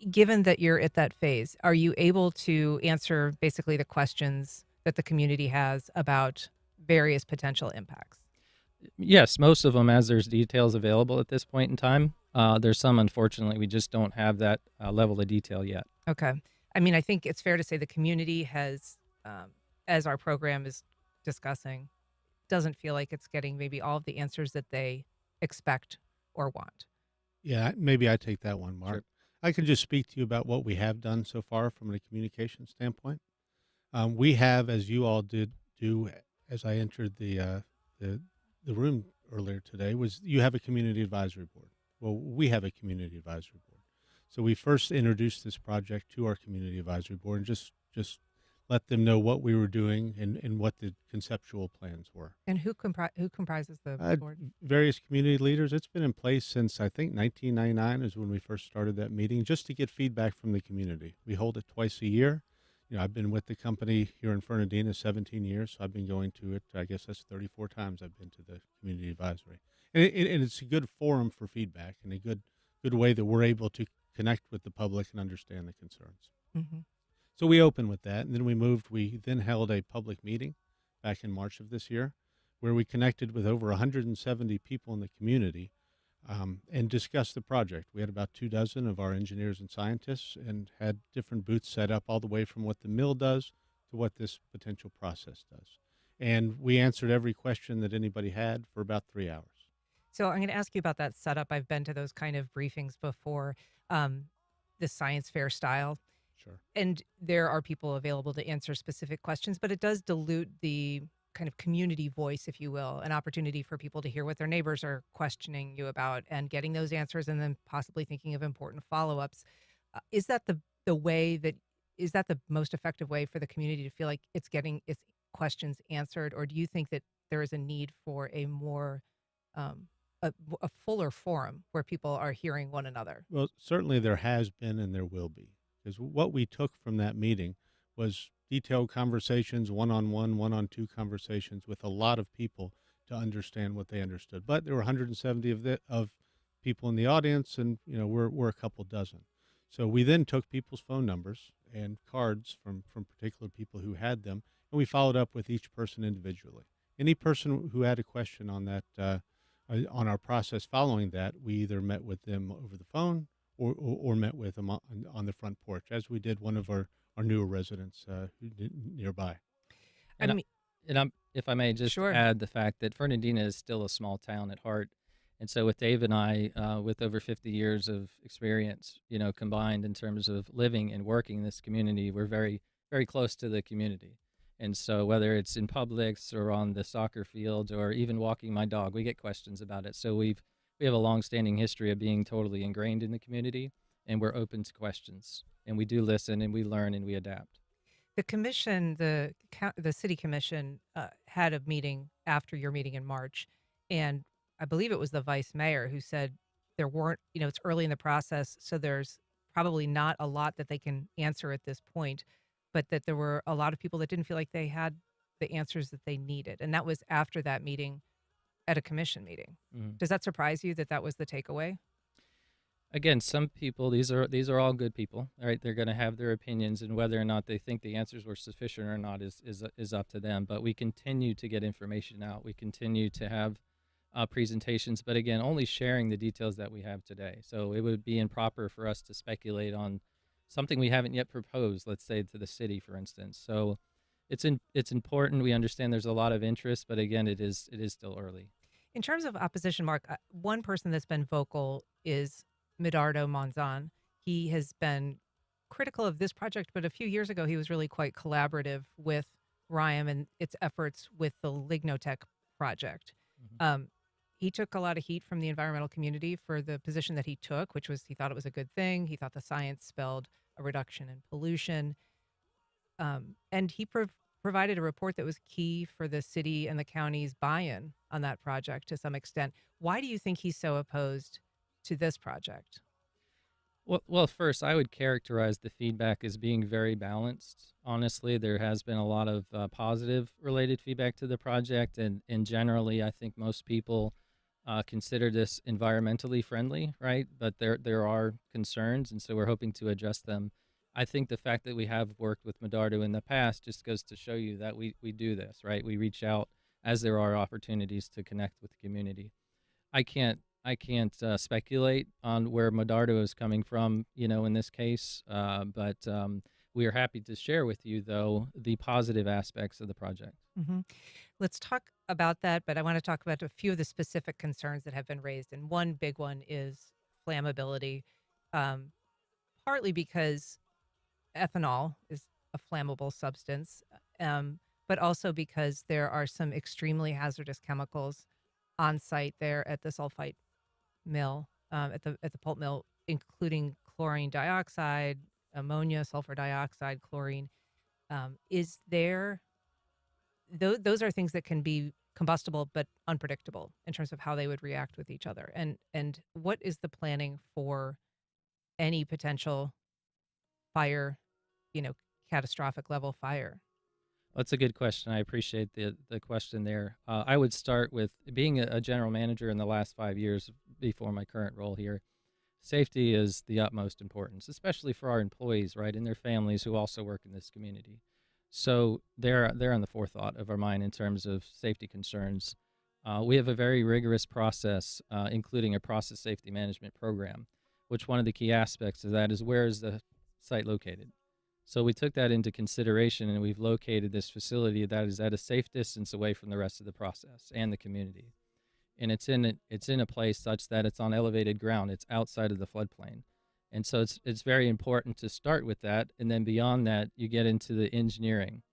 given that you're at that phase, are you able to answer basically the questions that the community has about various potential impacts? Yes, most of them, as there's details available at this point in time. There's some, unfortunately, we just don't have that level of detail yet. Okay. I mean, I think it's fair to say the community has, as our program is discussing, doesn't feel like it's getting maybe all of the answers that they expect or want. Yeah, maybe I take that one, Mark. Sure. I can just speak to you about what we have done so far from a communication standpoint. We have, as you all did do, as I entered the room earlier today, was you have a community advisory board. Well, we have a community advisory board. So we first introduced this project to our community advisory board and just let them know what we were doing and what the conceptual plans were. And who comprises the board? Various community leaders. It's been in place since I think 1999 is when we first started that meeting, just to get feedback from the community. We hold it twice a year. I've been with the company here in Fernandina 17 years, so I've been going to it. I guess that's 34 times I've been to the community advisory, and it's a good forum for feedback and a good way that we're able to connect with the public and understand the concerns. Mm-hmm. So we opened with that, and then we then held a public meeting back in March of this year where we connected with over 170 people in the community and discussed the project. We had about 24 of our engineers and scientists and had different booths set up all the way from what the mill does to what this potential process does. And we answered every question that anybody had for about 3 hours. So I'm going to ask you about that setup. I've been to those kind of briefings before, the science fair style. Sure. And there are people available to answer specific questions, but it does dilute the kind of community voice, if you will, an opportunity for people to hear what their neighbors are questioning you about and getting those answers and then possibly thinking of important follow-ups. Is that the most effective way for the community to feel like it's getting its questions answered? Or do you think that there is a need for a more, a fuller forum where people are hearing one another? Well, certainly there has been and there will be. Because what we took from that meeting was detailed conversations, one-on-one, one-on-two conversations with a lot of people to understand what they understood. But there were 170 of people in the audience, and we're a couple dozen. So we then took people's phone numbers and cards from particular people who had them, and we followed up with each person individually. Any person who had a question on that, on our process following that, we either met with them over the phone or met with them on the front porch, as we did one of our newer residents nearby. If I may just add the fact that Fernandina is still a small town at heart. And so with Dave and I, with over 50 years of experience, combined in terms of living and working in this community, we're very, very close to the community. And so whether it's in Publix or on the soccer field or even walking my dog, we get questions about it. So we have a long-standing history of being totally ingrained in the community, and we're open to questions. And we do listen, and we learn, and we adapt. The commission, the city commission, had a meeting after your meeting in March, and I believe it was the vice mayor who said there weren't, it's early in the process, so there's probably not a lot that they can answer at this point, but that there were a lot of people that didn't feel like they had the answers that they needed. And that was after that meeting at a commission meeting. Mm-hmm. Does that surprise you that that was the takeaway? Again, some people, these are all good people, all right? They're going to have their opinions, and whether or not they think the answers were sufficient or not is up to them. But we continue to get information out. We continue to have presentations, but again, only sharing the details that we have today. So it would be improper for us to speculate on something we haven't yet proposed, let's say to the city, for instance. So it's important. We understand there's a lot of interest, but again, it is still early. In terms of opposition, Mark, one person that's been vocal is Medardo Monzon. He has been critical of this project, but a few years ago he was really quite collaborative with RYAM and its efforts with the Lignotech project. He took a lot of heat from the environmental community for the position that he took, which was he thought it was a good thing. He thought the science spelled a reduction in pollution. And he provided a report that was key for the city and the county's buy-in on that project to some extent. Why do you think he's so opposed to this project? Well, first, I would characterize the feedback as being very balanced. Honestly, there has been a lot of positive related feedback to the project, and generally, I think most people consider this environmentally friendly, right? But there are concerns, and so we're hoping to address them. I think the fact that we have worked with Medardo in the past just goes to show you that we do this, right? We reach out as there are opportunities to connect with the community. I can't speculate on where Medardo is coming from, in this case, but we are happy to share with you, though, the positive aspects of the project. Let's talk about that, but I want to talk about a few of the specific concerns that have been raised. And one big one is flammability, partly because ethanol is a flammable substance, but also because there are some extremely hazardous chemicals on site there at the sulfite mill, at the pulp mill, including chlorine dioxide, ammonia, sulfur dioxide, chlorine. Is there those are things that can be combustible but unpredictable in terms of how they would react with each other. And what is the planning for any potential fire, you know, catastrophic level fire? That's a good question. I appreciate the question there. I would start with being a general manager in the last 5 years before my current role here. Safety is the utmost importance, especially for our employees, right, and their families who also work in this community. So they're on the forethought of our mind in terms of safety concerns. We have a very rigorous process, including a process safety management program, which one of the key aspects of that is where is the site located. So we took that into consideration, and we've located this facility that is at a safe distance away from the rest of the process and the community. And it's in a place such that it's on elevated ground. It's outside of the floodplain. And so it's very important to start with that, and then beyond that, you get into the engineering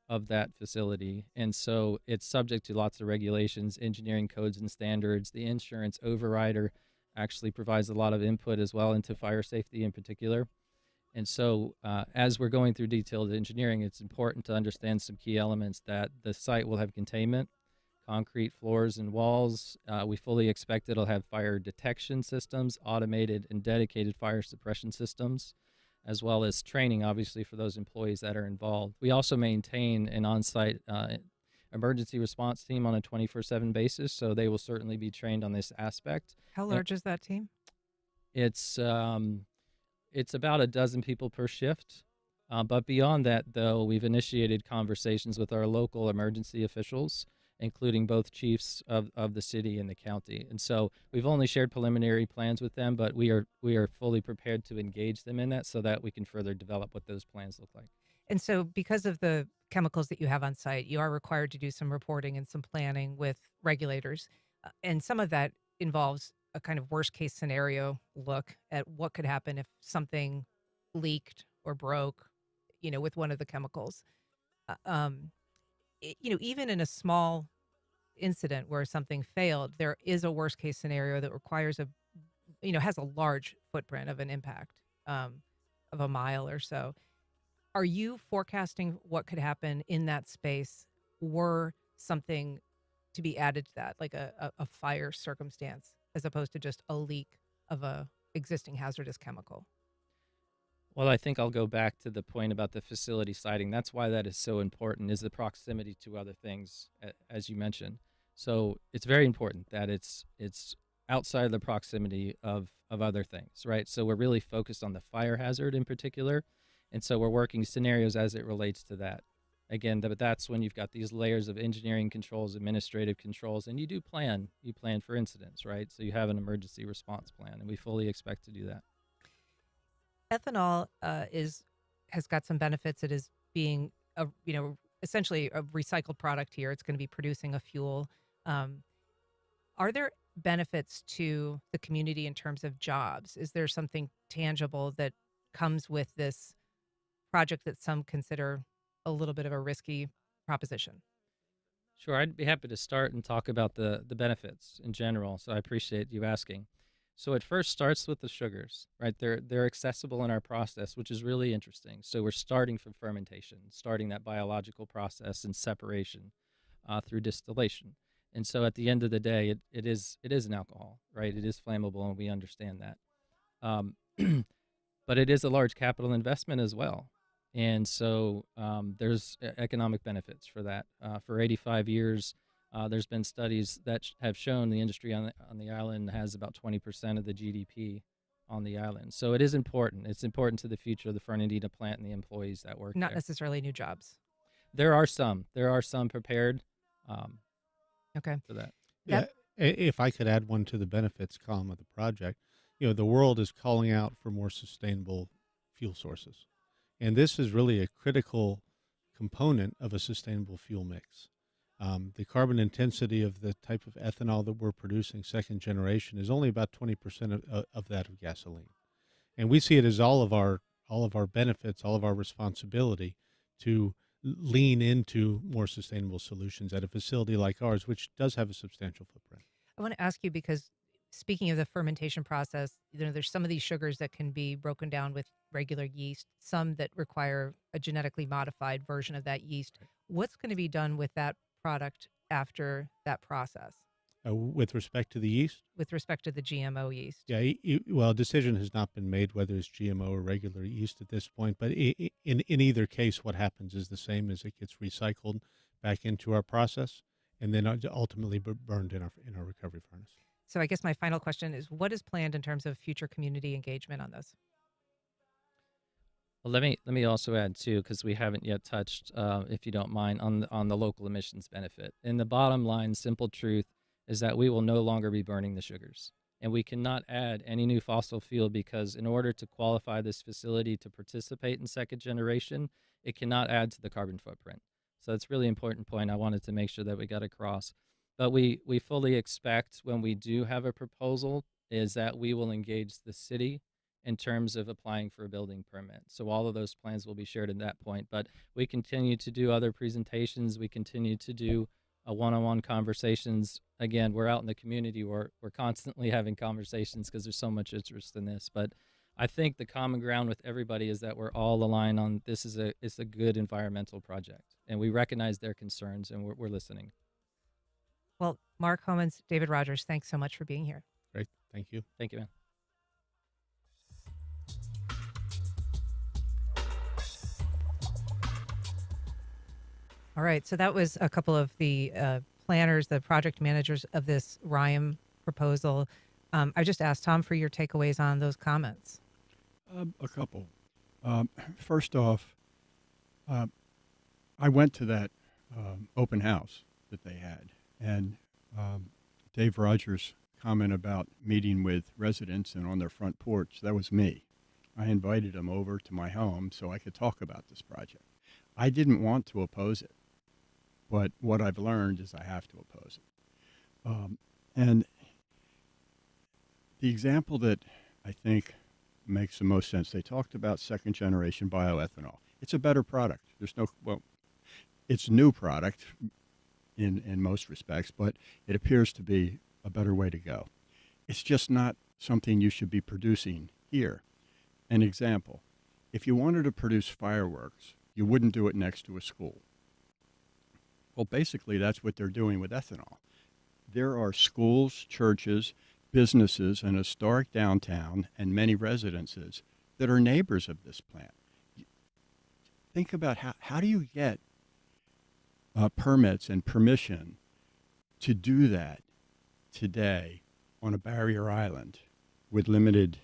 of that facility. And so it's subject to lots of regulations, engineering codes and standards. The insurance overrider actually provides a lot of input as well into fire safety in particular. And so as we're going through detailed engineering, it's important to understand some key elements that the site will have containment, concrete floors and walls. We fully expect it'll have fire detection systems, automated and dedicated fire suppression systems, as well as training, obviously, for those employees that are involved. We also maintain an on-site emergency response team on a 24/7 basis, so they will certainly be trained on this aspect. How large is that team? It's about a dozen people per shift. But beyond that, though, we've initiated conversations with our local emergency officials, including both chiefs of the city and the county. And so we've only shared preliminary plans with them, but we are fully prepared to engage them in that so that we can further develop what those plans look like. And so because of the chemicals that you have on site, you are required to do some reporting and some planning with regulators. And some of that involves a kind of worst case scenario look at what could happen if something leaked or broke, you know, with one of the chemicals. Even in a small incident where something failed, there is a worst case scenario that requires has a large footprint of an impact of a mile or so. Are you forecasting what could happen in that space were something to be added to that, like a fire circumstance, as opposed to just a leak of a existing hazardous chemical? Well, I think I'll go back to the point about the facility siting. That's why that is so important, is the proximity to other things, as you mentioned. So it's very important that it's outside of the proximity of other things, right? So we're really focused on the fire hazard in particular. And so we're working scenarios as it relates to that. Again, but that's when you've got these layers of engineering controls, administrative controls, and you plan for incidents, right? So you have an emergency response plan, and we fully expect to do that. Ethanol has got some benefits. It is being essentially a recycled product here. It's going to be producing a fuel. Are there benefits to the community in terms of jobs? Is there something tangible that comes with this project that some consider a little bit of a risky proposition? Sure, I'd be happy to start and talk about the benefits in general. So I appreciate you asking. So it first starts with the sugars, right? They're accessible in our process, which is really interesting. So we're starting from fermentation, starting that biological process and separation through distillation. And so at the end of the day, it is an alcohol, right? It is flammable, and we understand that. Um, but it is a large capital investment as well. And so there's economic benefits for that. For 85 years, there's been studies that have shown the industry on the island has about 20% of the GDP on the island. So it is important. It's important to the future of the Fernandina plant and the employees that work Not there. necessarily new jobs. There are some prepared Okay. for that. Yeah, if I could add one to the benefits column of the project, the world is calling out for more sustainable fuel sources. And this is really a critical component of a sustainable fuel mix. The carbon intensity of the type of ethanol that we're producing, second generation, is only about 20% of that of gasoline. And we see it as all of our benefits, all of our responsibility to lean into more sustainable solutions at a facility like ours, which does have a substantial footprint. I want to ask you because speaking of the fermentation process, there's some of these sugars that can be broken down with regular yeast, some that require a genetically modified version of that yeast. What's going to be done with that product after that process With respect to the yeast, with respect to the GMO yeast? yeah, well, a decision has not been made whether it's GMO or regular yeast at this point. But in either case, what happens is the same: as it gets recycled back into our process, and then ultimately burned in our recovery furnace. So I guess my final question is, what is planned in terms of future community engagement on this? Well, let me also add too, because we haven't yet touched, if you don't mind, on the local emissions benefit. And the bottom line, simple truth, is that we will no longer be burning the sugars, and we cannot add any new fossil fuel because in order to qualify this facility to participate in second generation, it cannot add to the carbon footprint. So it's a really important point I wanted to make sure that we got across. But we fully expect when we do have a proposal is that we will engage the city in terms of applying for a building permit. So all of those plans will be shared at that point. But we continue to do other presentations. We continue to do one-on-one conversations. Again, we're out in the community. We're constantly having conversations because there's so much interest in this. But I think the common ground with everybody is that we're all aligned on this is a good environmental project. And we recognize their concerns, and we're listening. Well, Mark Homans, David Rogers, thanks so much for being here. Great. Thank you. Thank you, man. All right. So that was a couple of the planners, the project managers of this RYAM proposal. I just asked Tom for your takeaways on those comments. A couple. First off, I went to that open house that they had, and Dave Rogers' comment about meeting with residents and on their front porch, that was me. I invited them over to my home so I could talk about this project. I didn't want to oppose it, but what I've learned is I have to oppose it. And the example that I think makes the most sense, they talked about second generation bioethanol. It's a better product. It's a new product in most respects, but it appears to be a better way to go. It's just not something you should be producing here. An example, if you wanted to produce fireworks, you wouldn't do it next to a school. Well, basically, that's what they're doing with ethanol. There are schools, churches, businesses, an historic downtown, and many residences that are neighbors of this plant. Think about how do you get permits and permission to do that today on a barrier island with limited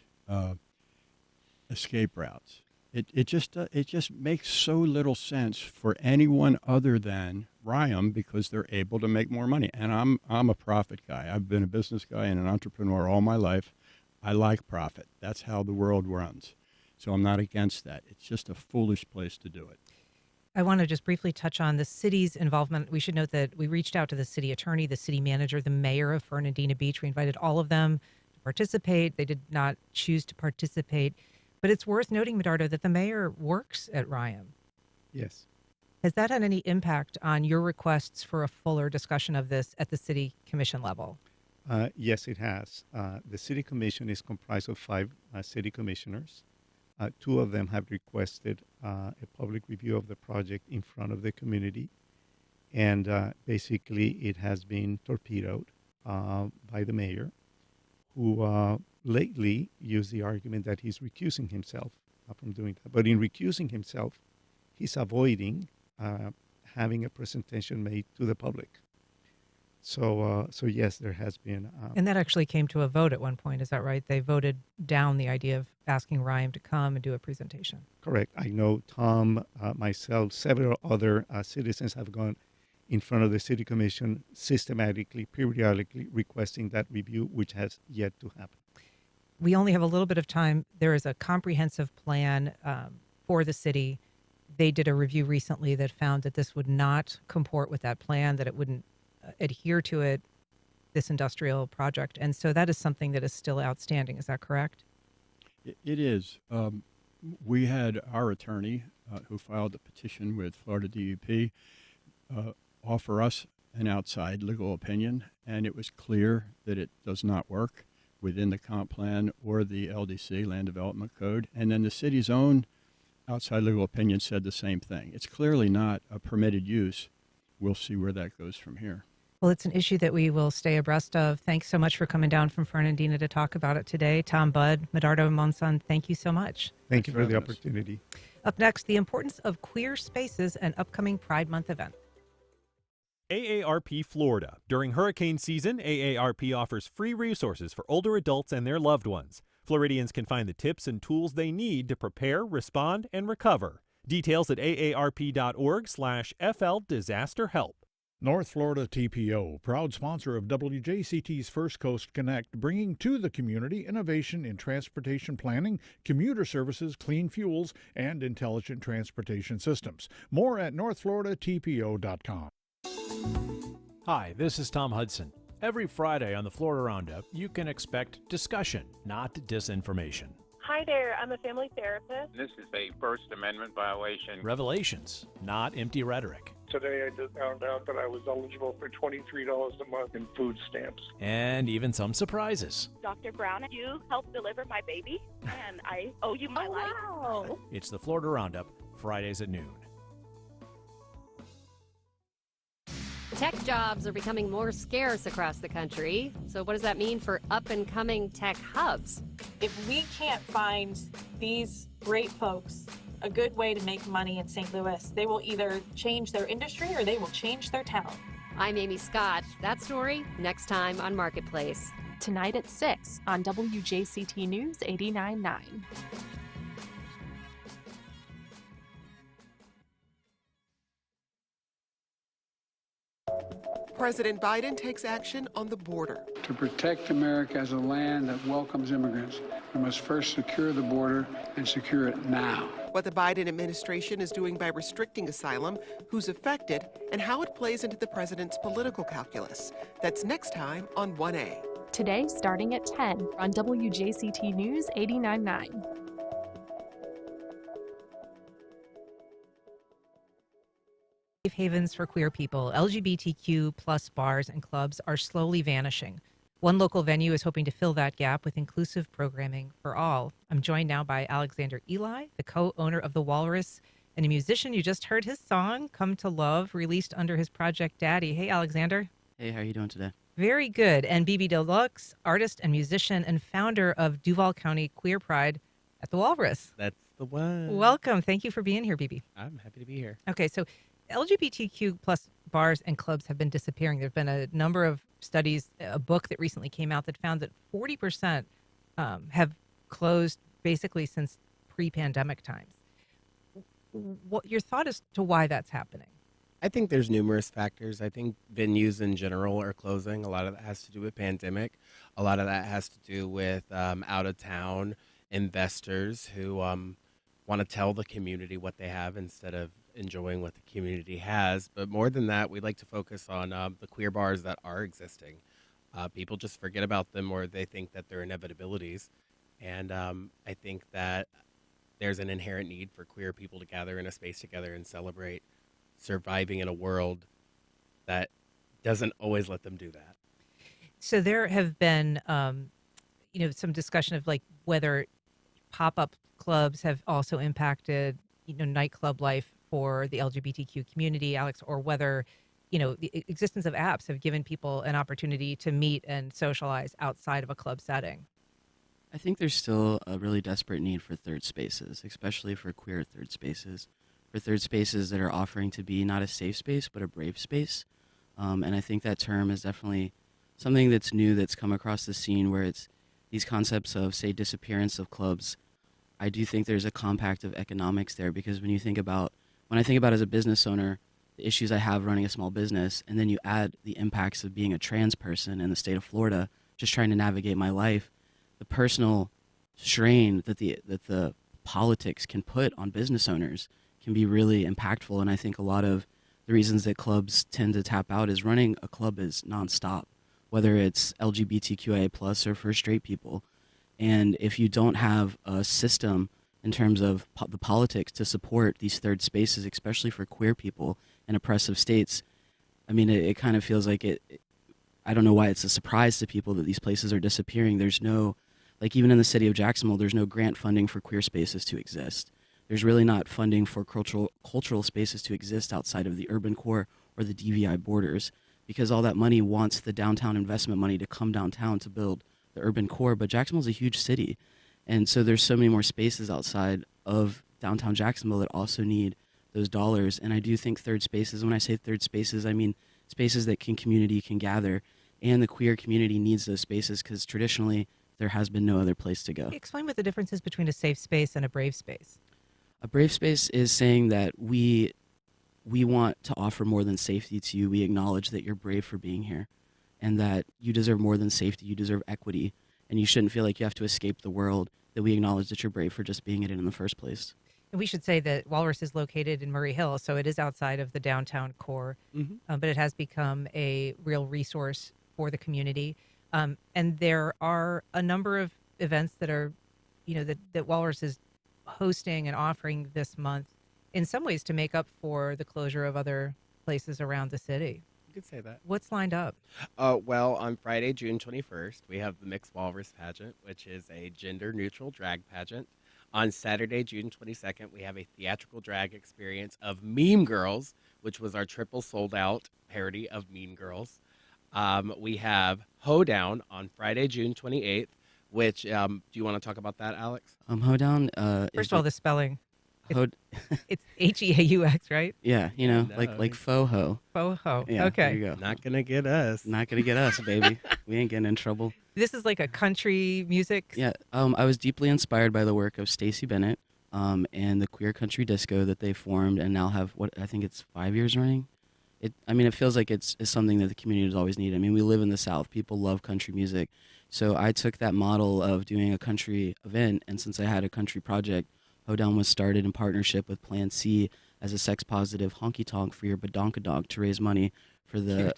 escape routes? It just makes so little sense for anyone other than RYAM because they're able to make more money. And I'm a profit guy. I've been a business guy and an entrepreneur all my life. I like profit. That's how the world runs. So I'm not against that. It's just a foolish place to do it. I want to just briefly touch on the city's involvement. We should note that we reached out to the city attorney, the city manager, the mayor of Fernandina Beach. We invited all of them to participate. They did not choose to participate. But it's worth noting, Medardo, that the mayor works at RYAM. Yes. Has that had any impact on your requests for a fuller discussion of this at the city commission level? Yes, it has. The city commission is comprised of 5 city commissioners. 2 of them have requested a public review of the project in front of the community. And basically, it has been torpedoed by the mayor, who lately used the argument that he's recusing himself from doing that. But in recusing himself, he's avoiding having a presentation made to the public. So yes, there has been. And that actually came to a vote at one point. Is that right? They voted down the idea of asking Ryan to come and do a presentation. Correct. I know Tom, myself, several other citizens have gone in front of the city commission systematically, periodically requesting that review, which has yet to happen. We only have a little bit of time. There is a comprehensive plan for the city. They did a review recently that found that this would not comport with that plan, that it wouldn't adhere to it, this industrial project. And so that is something that is still outstanding. Is that correct? It is. We had our attorney who filed the petition with Florida DEP offer us an outside legal opinion, and it was clear that it does not work within the comp plan or the LDC, Land Development Code. And then the city's own outside legal opinion said the same thing. It's clearly not a permitted use. We'll see where that goes from here. Well, it's an issue that we will stay abreast of. Thanks so much for coming down from Fernandina to talk about it today. Tom Budd, Medardo Monson, thank you so much. Thank you for the opportunity. Up next, the importance of queer spaces and upcoming Pride Month event. AARP Florida. During hurricane season, AARP offers free resources for older adults and their loved ones. Floridians can find the tips and tools they need to prepare, respond, and recover. Details at aarp.org/FL Disaster Help. North Florida TPO, proud sponsor of WJCT's First Coast Connect, bringing to the community innovation in transportation planning, commuter services, clean fuels, and intelligent transportation systems. More at northfloridatpo.com. Hi, this is Tom Hudson. Every Friday on the Florida Roundup, you can expect discussion, not disinformation. Hi there, I'm a family therapist. This is a First Amendment violation. Revelations, not empty rhetoric. Today I just found out that I was eligible for $23 a month in food stamps. And even some surprises. Dr. Brown, you helped deliver my baby, and I owe you my life. Wow. It's the Florida Roundup, Fridays at noon. Tech jobs are becoming more scarce across the country. So what does that mean for up-and-coming tech hubs? If we can't find these great folks a good way to make money in St. Louis, they will either change their industry or they will change their town. I'm Amy Scott. That story next time on Marketplace. Tonight at 6 on WJCT News 89.9. President Biden takes action on the border. To protect America as a land that welcomes immigrants, we must first secure the border and secure it now. What the Biden administration is doing by restricting asylum, who's affected, and how it plays into the president's political calculus. That's next time on 1A. Today, starting at 10 on WJCT News 89.9. Safe havens for queer people, LGBTQ plus bars and clubs are slowly vanishing. One local venue is hoping to fill that gap with inclusive programming for all. I'm joined now by Alexander Eli, the co-owner of The Walrus, and a musician. You just heard his song, Come to Love, released under his project Daddy. Hey, Alexander. Hey, how are you doing today? Very good. And BB Deluxe, artist and musician and founder of Duval County Queer Pride at The Walrus. That's the one. Welcome. Thank you for being here, BB. I'm happy to be here. Okay, so LGBTQ plus bars and clubs have been disappearing. There have been a number of studies, a book that recently came out that found that 40% have closed basically since pre-pandemic times. What your thought as to why that's happening? I think there's numerous factors. I think venues in general are closing. A lot of that has to do with pandemic. A lot of that has to do with out-of-town investors who want to tell the community what they have instead of enjoying what the community has. But more than that, we like to focus on the queer bars that are existing. People just forget about them, or they think that they're inevitabilities. And I think that there's an inherent need for queer people to gather in a space together and celebrate surviving in a world that doesn't always let them do that. So there have been, some discussion of like whether pop-up clubs have also impacted, nightclub life for the LGBTQ community, Alex, or whether, the existence of apps have given people an opportunity to meet and socialize outside of a club setting. I think there's still a really desperate need for third spaces, especially for queer third spaces, for third spaces that are offering to be not a safe space, but a brave space. And I think that term is definitely something that's new that's come across the scene where it's these concepts of, say, disappearance of clubs. I do think there's a compact of economics there because when I think about as a business owner, the issues I have running a small business, and then you add the impacts of being a trans person in the state of Florida, just trying to navigate my life, the personal strain that the politics can put on business owners can be really impactful. And I think a lot of the reasons that clubs tend to tap out is running a club is nonstop, whether it's LGBTQIA plus or for straight people. And if you don't have a system in terms of the politics to support these third spaces, especially for queer people in oppressive states, I mean, it kind of feels like I don't know why it's a surprise to people that these places are disappearing. There's no, like even in the city of Jacksonville, there's no grant funding for queer spaces to exist. There's really not funding for cultural spaces to exist outside of the urban core or the DVI borders, because all that money wants the downtown investment money to come downtown to build the urban core. But Jacksonville's a huge city. And so there's so many more spaces outside of downtown Jacksonville that also need those dollars. And I do think third spaces, when I say third spaces, I mean spaces that community can gather. And the queer community needs those spaces because traditionally there has been no other place to go. Explain what the difference is between a safe space and a brave space. A brave space is saying that we want to offer more than safety to you. We acknowledge that you're brave for being here and that you deserve more than safety. You deserve equity, and you shouldn't feel like you have to escape the world, that we acknowledge that you're brave for just being in the first place. And we should say that Walrus is located in Murray Hill, so it is outside of the downtown core, but it has become a real resource for the community. And there are a number of events that are, that Walrus is hosting and offering this month in some ways to make up for the closure of other places around the city. You could say that. What's lined up? Well, on Friday, June 21st, we have the Mixed Walrus Pageant, which is a gender-neutral drag pageant. On Saturday, June 22nd, we have a theatrical drag experience of Meme Girls, which was our triple sold-out parody of Mean Girls. We have Hoedown on Friday, June 28th, which, do you want to talk about that, Alex? Hoedown. First of all, the spelling. It's H-E-A-U-X, right? Yeah, like faux ho. Faux ho. Yeah, okay. there you go. Not gonna get us. Not gonna get us, baby. We ain't getting in trouble. This is like a country music. Yeah. I was deeply inspired by the work of Stacey Bennett, and the queer country disco that they formed, and now have what I think it's 5 years running. It feels like it's something that the community has always needed. I mean, we live in the South. People love country music. So I took that model of doing a country event, and since I had a country project, Hoedown was started in partnership with Plan C as a sex-positive honky-tonk for your badonkadonk to raise money for the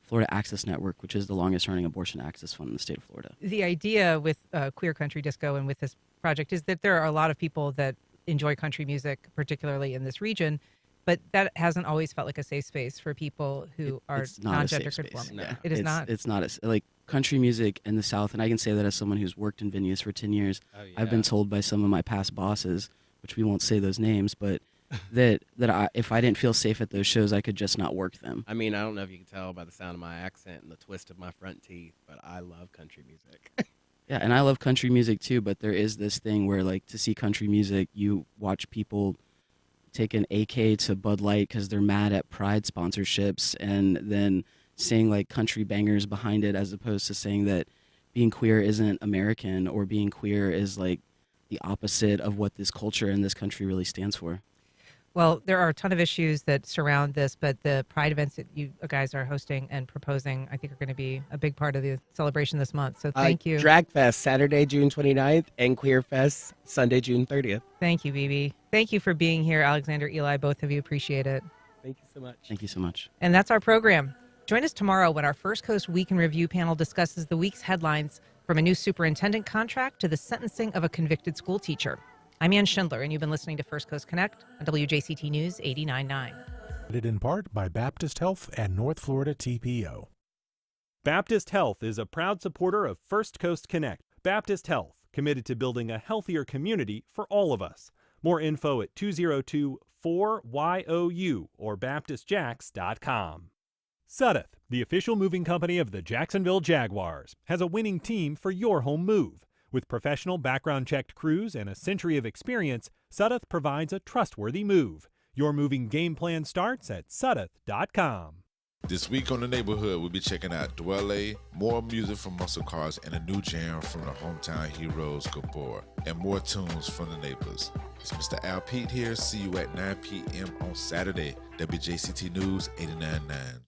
Florida Access Network, which is the longest-running abortion access fund in the state of Florida. The idea with Queer Country Disco and with this project is that there are a lot of people that enjoy country music, particularly in this region, but that hasn't always felt like a safe space for people who are non-gender conforming. No. It is not. It's not like country music in the South, and I can say that as someone who's worked in venues for 10 years. Oh, yeah. I've been told by some of my past bosses, which we won't say those names, but that if I didn't feel safe at those shows, I could just not work them. I mean, I don't know if you can tell by the sound of my accent and the twist of my front teeth, but I love country music. Yeah, and I love country music too, but there is this thing where, like, to see country music, you watch people take an AK to Bud Light because they're mad at Pride sponsorships, and then saying like country bangers behind it, as opposed to saying that being queer isn't American or being queer is like the opposite of what this culture and this country really stands for. Well, there are a ton of issues that surround this, but the Pride events that you guys are hosting and proposing, I think, are going to be a big part of the celebration this month. So thank you. Drag Fest, Saturday, June 29th, and Queer Fest, Sunday, June 30th. Thank you, BB. Thank you for being here, Alexander, Eli, both of you. Appreciate it. Thank you so much. Thank you so much. And that's our program. Join us tomorrow when our First Coast Week in Review panel discusses the week's headlines, from a new superintendent contract to the sentencing of a convicted school teacher. I'm Ann Schindler, and you've been listening to First Coast Connect on WJCT News 89.9. In part by Baptist Health and North Florida TPO. Baptist Health is a proud supporter of First Coast Connect. Baptist Health, committed to building a healthier community for all of us. More info at 202-4YOU or baptistjacks.com. Sudeth, the official moving company of the Jacksonville Jaguars, has a winning team for your home move. With professional background-checked crews and a century of experience, Sudeth provides a trustworthy move. Your moving game plan starts at sudeth.com. This week on The Neighborhood, we'll be checking out Dwelle, more music from Muscle Cars, and a new jam from the hometown heroes Gabor, and more tunes from the neighbors. It's Mr. Al Pete here. See you at 9 p.m. on Saturday. WJCT News 89.9.